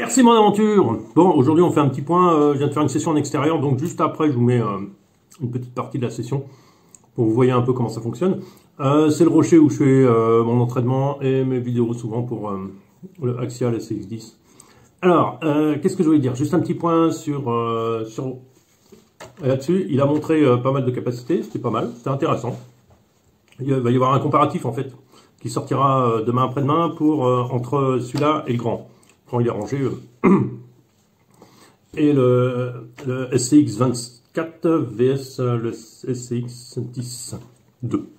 RC Mon Aventure. Bon, aujourd'hui on fait un petit point, je viens de faire une session en extérieur, donc juste après je vous mets une petite partie de la session pour que vous voyez un peu comment ça fonctionne. C'est le rocher où je fais mon entraînement et mes vidéos souvent pour le Axial SX10. Alors, qu'est-ce que je voulais dire? Juste un petit point sur là-dessus. Il a montré pas mal de capacités, c'était pas mal, c'était intéressant. Il va y avoir un comparatif en fait qui sortira demain après-demain pour entre celui-là et le grand. Quand il est rangé. Et le SCX 24 vs le SCX 10 2.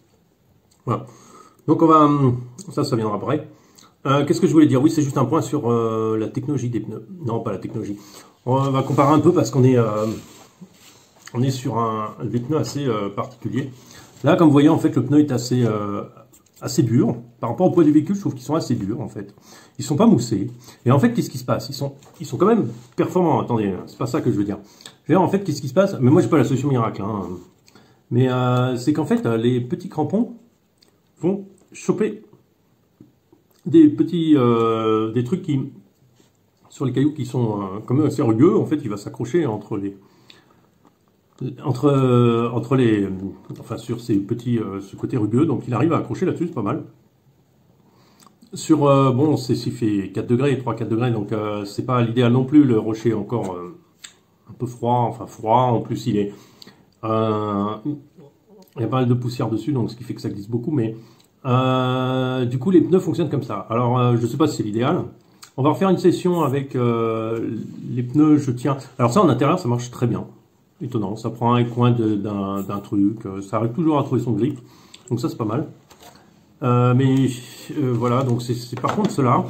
Voilà. Donc on va, ça viendra après. Qu'est-ce que je voulais dire? Oui, c'est juste un point sur la technologie des pneus. Non, pas la technologie. On va comparer un peu parce qu'on est, sur des pneus assez particuliers. Là, comme vous voyez, en fait, le pneu est assez dur. Par rapport au poids du véhicule, je trouve qu'ils sont assez durs, en fait. Ils sont pas moussés. Et en fait, qu'est-ce qui se passe? Ils sont quand même performants. Attendez, c'est pas ça que je veux dire. Je veux dire, en fait, qu'est-ce qui se passe? Mais moi, j'ai pas la solution miracle, hein. Mais c'est qu'en fait, les petits crampons vont choper des petits des trucs qui sur les cailloux qui sont quand même assez rugueux. En fait, il va s'accrocher entre les enfin sur ces petits ce côté rugueux, donc il arrive à accrocher là-dessus, c'est pas mal. Sur bon, s'il fait 4 degrés, 3-4 degrés, donc c'est pas l'idéal non plus. Le rocher est encore un peu froid, enfin froid. En plus, il est il y a pas mal de poussière dessus, donc ce qui fait que ça glisse beaucoup. Mais du coup, les pneus fonctionnent comme ça. Alors, je sais pas si c'est l'idéal. On va refaire une session avec les pneus. Je tiens. Alors ça, en intérieur, ça marche très bien. Étonnant, ça prend un coin d'un truc, ça arrive toujours à trouver son grip, donc ça c'est pas mal. Voilà, donc c'est par contre ceux-là,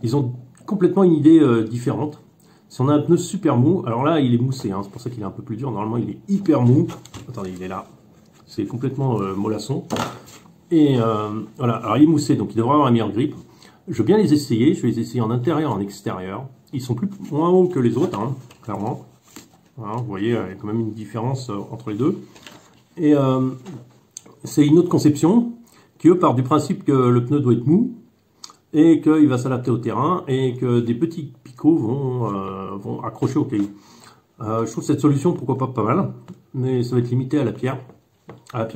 ils ont complètement une idée différente. Si on a un pneu super mou, alors là il est moussé, hein, c'est pour ça qu'il est un peu plus dur, normalement il est hyper mou. Attendez, il est là, c'est complètement mollasson. Et voilà, alors il est moussé, donc il devrait avoir un meilleur grip. Je veux bien les essayer, je vais les essayer en intérieur et en extérieur. Ils sont moins hauts que les autres, hein, clairement. Voilà, vous voyez, il y a quand même une différence entre les deux. Et c'est une autre conception qui, eux, part du principe que le pneu doit être mou et qu'il va s'adapter au terrain et que des petits picots vont accrocher au caillou. Je trouve cette solution, pourquoi pas mal, mais ça va être limité à la pierre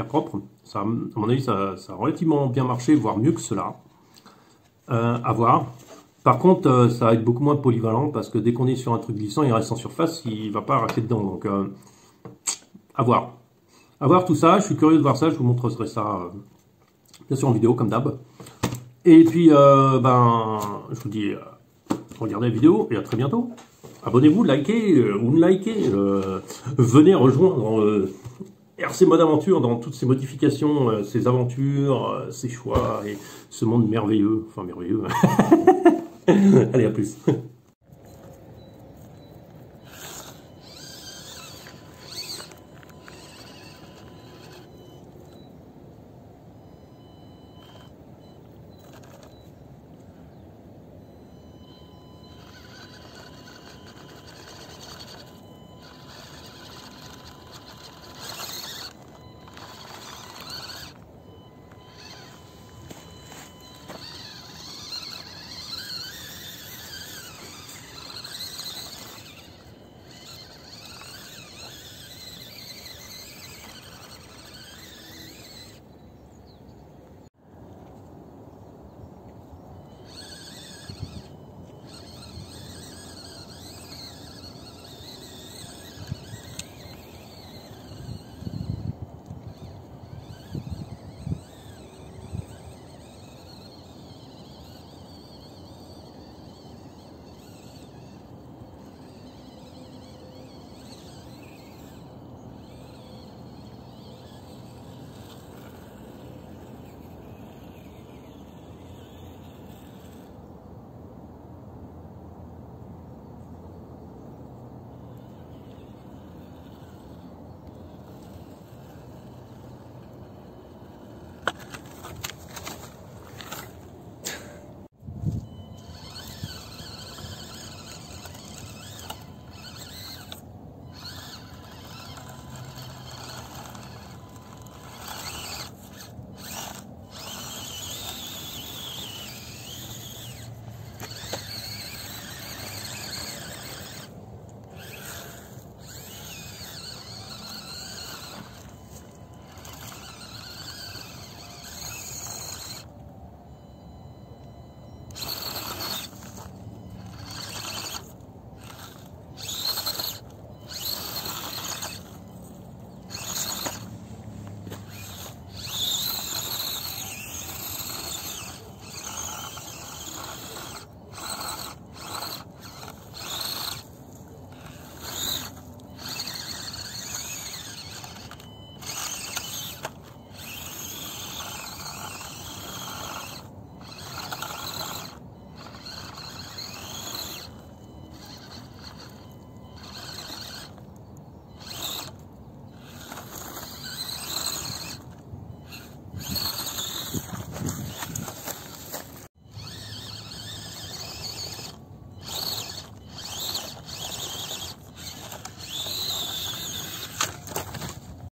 propre. Ça, à mon avis, ça a relativement bien marché, voire mieux que cela. À voir. Par contre, ça va être beaucoup moins polyvalent parce que dès qu'on est sur un truc glissant, il reste en surface, il ne va pas arracher dedans. Donc, à voir. À voir tout ça, je suis curieux de voir ça, je vous montrerai ça bien sûr en vidéo comme d'hab. Et puis, je vous dis, regardez la vidéo et à très bientôt. Abonnez-vous, likez ou ne likez. Venez rejoindre RC Mode Aventure dans toutes ses modifications, ses aventures, ses choix et ce monde merveilleux. Enfin, merveilleux. Allez, à plus.